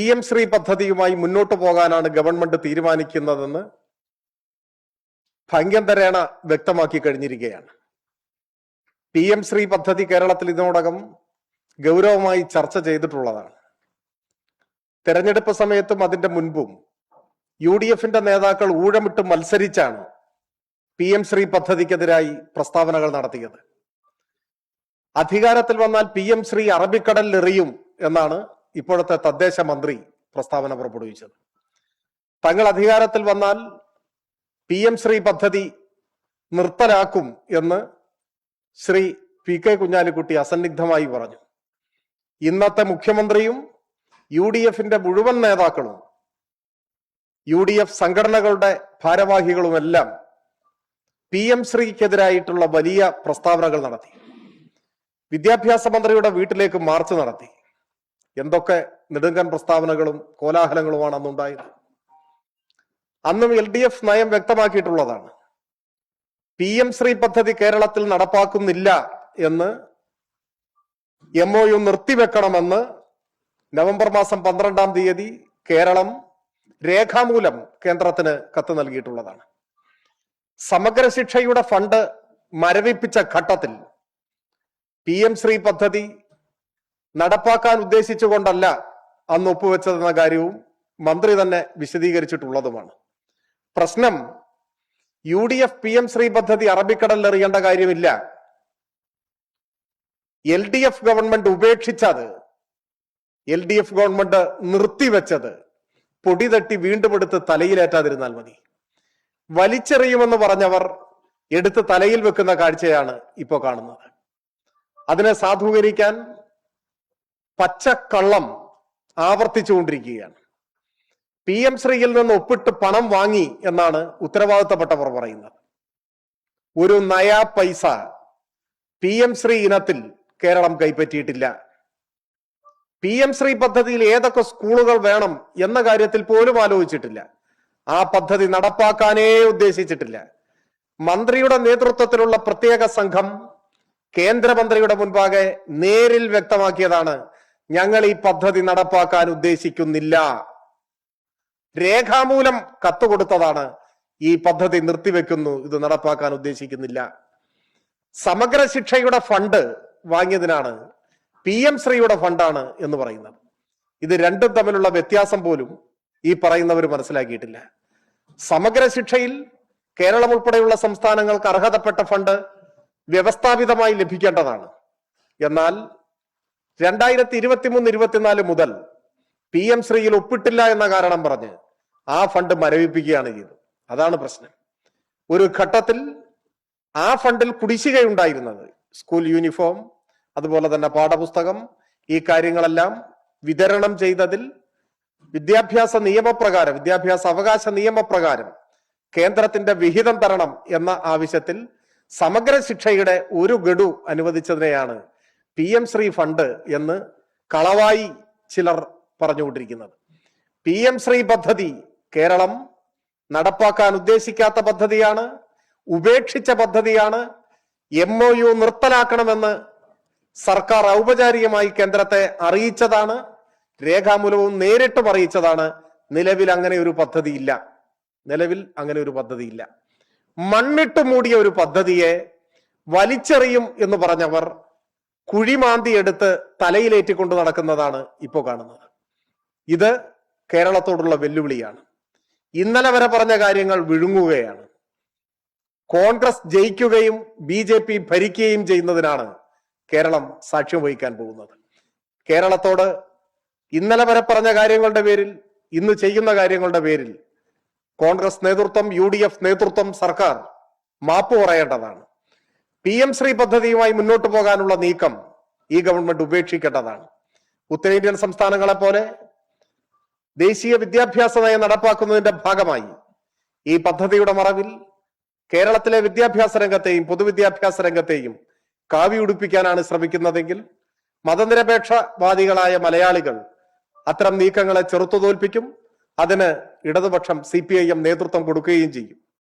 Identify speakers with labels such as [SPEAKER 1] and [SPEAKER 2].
[SPEAKER 1] PM Shri പദ്ധതിയുമായി മുന്നോട്ട് പോകാനാണ് ഗവൺമെന്റ് തീരുമാനിക്കുന്നതെന്ന് ഭംഗ്യന്തരേണ വ്യക്തമാക്കി കഴിഞ്ഞിരിക്കുകയാണ്. PM ശ്രീ പദ്ധതി കേരളത്തിൽ ഇതിനോടകം ഗൗരവമായി ചർച്ച ചെയ്തിട്ടുള്ളതാണ്. തെരഞ്ഞെടുപ്പ് സമയത്തും അതിന്റെ മുൻപും UDFന്റെ നേതാക്കൾ ഊഴമിട്ട് മത്സരിച്ചാണ് PM ശ്രീ പദ്ധതിക്കെതിരായി പ്രസ്താവനകൾ നടത്തിയത്. അധികാരത്തിൽ വന്നാൽ PM ശ്രീ അറബിക്കടലിൽ എറിയും എന്നാണ് ഇപ്പോഴത്തെ തദ്ദേശ മന്ത്രി പ്രസ്താവന പുറപ്പെടുവിച്ചത്. തങ്ങൾ അധികാരത്തിൽ വന്നാൽ PM ശ്രീ പദ്ധതി നിർത്തലാക്കും എന്ന് ശ്രീ PK കുഞ്ഞാലിക്കുട്ടി അസന്നിഗ്ധമായി പറഞ്ഞു. ഇന്നത്തെ മുഖ്യമന്ത്രിയും UDFന്റെ മുഴുവൻ നേതാക്കളും UDF സംഘടനകളുടെ ഭാരവാഹികളുമെല്ലാം PM ശ്രീക്കെതിരായിട്ടുള്ള വലിയ പ്രസ്താവനകൾ നടത്തി. വിദ്യാഭ്യാസ മന്ത്രിയുടെ വീട്ടിലേക്ക് മാർച്ച് നടത്തി. എന്തൊക്കെ നെടുങ്കൻ പ്രസ്താവനകളും കോലാഹലങ്ങളുമാണ് അന്നുണ്ടായത്. അന്നും LDF നയം വ്യക്തമാക്കിയിട്ടുള്ളതാണ്. PM ശ്രീ പദ്ധതി കേരളത്തിൽ നടപ്പാക്കുന്നില്ല എന്ന് MOU നിർത്തിവെക്കണമെന്ന് നവംബർ മാസം 12-ാം തീയതി കേരളം രേഖാമൂലം കേന്ദ്രത്തിന് കത്ത് നൽകിയിട്ടുള്ളതാണ്. സമഗ്ര ശിക്ഷയുടെ ഫണ്ട് മരവിപ്പിച്ച ഘട്ടത്തിൽ PM ശ്രീ പദ്ധതി നടപ്പാക്കാൻ ഉദ്ദേശിച്ചുകൊണ്ടല്ല അന്ന് ഒപ്പുവെച്ചതെന്ന കാര്യവും മന്ത്രി തന്നെ വിശദീകരിച്ചിട്ടുള്ളതുമാണ്. പ്രശ്നം UDF PM ശ്രീ പദ്ധതി അറബിക്കടലിൽ എറിയേണ്ട കാര്യമില്ല. LDF ഗവൺമെന്റ് ഉപേക്ഷിച്ചത്, LDF ഗവൺമെന്റ് നിർത്തിവെച്ചത് പൊടി തട്ടി വീണ്ടും എടുത്ത് തലയിലേറ്റാതിരുന്നാൽ മതി. വലിച്ചെറിയുമെന്ന് പറഞ്ഞവർ എടുത്ത് തലയിൽ വെക്കുന്ന കാഴ്ചയാണ് ഇപ്പോൾ കാണുന്നത്. അതിനെ സാധൂകരിക്കാൻ പച്ചക്കള്ളം ആവർത്തിച്ചുകൊണ്ടിരിക്കുകയാണ്. PM ശ്രീയിൽ നിന്ന് ഒപ്പിട്ട് പണം വാങ്ങി എന്നാണ് ഉത്തരവാദിത്തപ്പെട്ടവർ പറയുന്നത്. ഒരു നയാ പൈസ PM ശ്രീ ഇനത്തിൽ കേരളം കൈപ്പറ്റിയിട്ടില്ല. PM ശ്രീ പദ്ധതിയിൽ ഏതൊക്കെ സ്കൂളുകൾ വേണം എന്ന കാര്യത്തിൽ പോലും ആലോചിച്ചിട്ടില്ല. ആ പദ്ധതി നടപ്പാക്കാനേ ഉദ്ദേശിച്ചിട്ടില്ല. മന്ത്രിയുടെ നേതൃത്വത്തിലുള്ള പ്രത്യേക സംഘം കേന്ദ്രമന്ത്രിയുടെ മുൻപാകെ നേരിൽ വ്യക്തമാക്കിയതാണ്, ഞങ്ങൾ ഈ പദ്ധതി നടപ്പാക്കാൻ ഉദ്ദേശിക്കുന്നില്ല. രേഖാമൂലം കത്ത് കൊടുത്തതാണ്, ഈ പദ്ധതി നിർത്തിവെക്കുന്നു, ഇത് നടപ്പാക്കാൻ ഉദ്ദേശിക്കുന്നില്ല. സമഗ്ര ശിക്ഷയുടെ ഫണ്ട് വാങ്ങിയതിനാണ് PM ശ്രീയുടെ ഫണ്ടാണ് എന്ന് പറയുന്നത്. ഇത് രണ്ടും തമ്മിലുള്ള വ്യത്യാസം പോലും ഈ പറയുന്നവർ മനസ്സിലാക്കിയിട്ടില്ല. സമഗ്ര ശിക്ഷയിൽ കേരളം ഉൾപ്പെടെയുള്ള സംസ്ഥാനങ്ങൾക്ക് അർഹതപ്പെട്ട ഫണ്ട് വ്യവസ്ഥാപിതമായി ലഭിക്കേണ്ടതാണ്. എന്നാൽ 2023-24 മുതൽ PM ശ്രീയിൽ ഒപ്പിട്ടില്ല എന്ന കാരണം പറഞ്ഞ് ആ ഫണ്ട് മരവിപ്പിക്കുകയാണ് ചെയ്തത്. അതാണ് പ്രശ്നം. ഒരു ഘട്ടത്തിൽ ആ ഫണ്ടിൽ കുടിശ്ശികയുണ്ടായിരുന്നത് സ്കൂൾ യൂണിഫോം, അതുപോലെ തന്നെ പാഠപുസ്തകം, ഈ കാര്യങ്ങളെല്ലാം വിതരണം ചെയ്തതിൽ വിദ്യാഭ്യാസ നിയമപ്രകാരം, വിദ്യാഭ്യാസ അവകാശ നിയമപ്രകാരം കേന്ദ്രത്തിന്റെ വിഹിതം തരണം എന്ന ആവശ്യത്തിൽ സമഗ്ര ശിക്ഷയുടെ ഒരു ഗഡു അനുവദിച്ചതിനെയാണ് PM ശ്രീ ഫണ്ട് എന്ന് കളവായി ചിലർ പറഞ്ഞുകൊണ്ടിരിക്കുന്നത്. PM ശ്രീ പദ്ധതി കേരളം നടപ്പാക്കാൻ ഉദ്ദേശിക്കാത്ത പദ്ധതിയാണ്, ഉപേക്ഷിച്ച പദ്ധതിയാണ്. MOU നിർത്തലാക്കണമെന്ന് സർക്കാർ ഔപചാരികമായി കേന്ദ്രത്തെ അറിയിച്ചതാണ്, രേഖാമൂലവും നേരിട്ടും അറിയിച്ചതാണ്. നിലവിൽ അങ്ങനെ ഒരു പദ്ധതിയില്ല. മണ്ണിട്ട് മൂടിയ ഒരു പദ്ധതിയെ വലിച്ചെറിയും എന്ന് പറഞ്ഞവർ കുഴിമാന്തി എടുത്ത് തലയിലേറ്റിക്കൊണ്ട് നടക്കുന്നതാണ് ഇപ്പോൾ കാണുന്നത്. ഇത് കേരളത്തോടുള്ള വെല്ലുവിളിയാണ്. ഇന്നലെ വരെ പറഞ്ഞ കാര്യങ്ങൾ വിഴുങ്ങുകയാണ്. കോൺഗ്രസ് ജയിക്കുകയും BJP ഭരിക്കുകയും ചെയ്യുന്നതിനാണ് കേരളം സാക്ഷ്യം വഹിക്കാൻ പോകുന്നത്. കേരളത്തോട് ഇന്നലെ വരെ പറഞ്ഞ കാര്യങ്ങളുടെ പേരിൽ, ഇന്ന് ചെയ്യുന്ന കാര്യങ്ങളുടെ പേരിൽ കോൺഗ്രസ് നേതൃത്വം, UDF നേതൃത്വം, സർക്കാർ മാപ്പ് പറയേണ്ടതാണ്. PM ശ്രീ പദ്ധതിയുമായി മുന്നോട്ട് പോകാനുള്ള നീക്കം ഈ ഗവൺമെന്റ് ഉപേക്ഷിക്കേണ്ടതാണ്. ഉത്തരേന്ത്യൻ സംസ്ഥാനങ്ങളെ പോലെ ദേശീയ വിദ്യാഭ്യാസ നയം നടപ്പാക്കുന്നതിന്റെ ഭാഗമായി ഈ പദ്ധതിയുടെ മറവിൽ കേരളത്തിലെ വിദ്യാഭ്യാസ രംഗത്തെയും പൊതുവിദ്യാഭ്യാസ രംഗത്തെയും കാവി ഉടുപ്പിക്കാനാണ് ശ്രമിക്കുന്നതെങ്കിൽ മതനിരപേക്ഷവാദികളായ മലയാളികൾ അത്തരം നീക്കങ്ങളെ ചെറുത്തുതോൽപ്പിക്കും. അതിന് ഇടതുപക്ഷം CPIM നേതൃത്വം കൊടുക്കുകയും ചെയ്യും.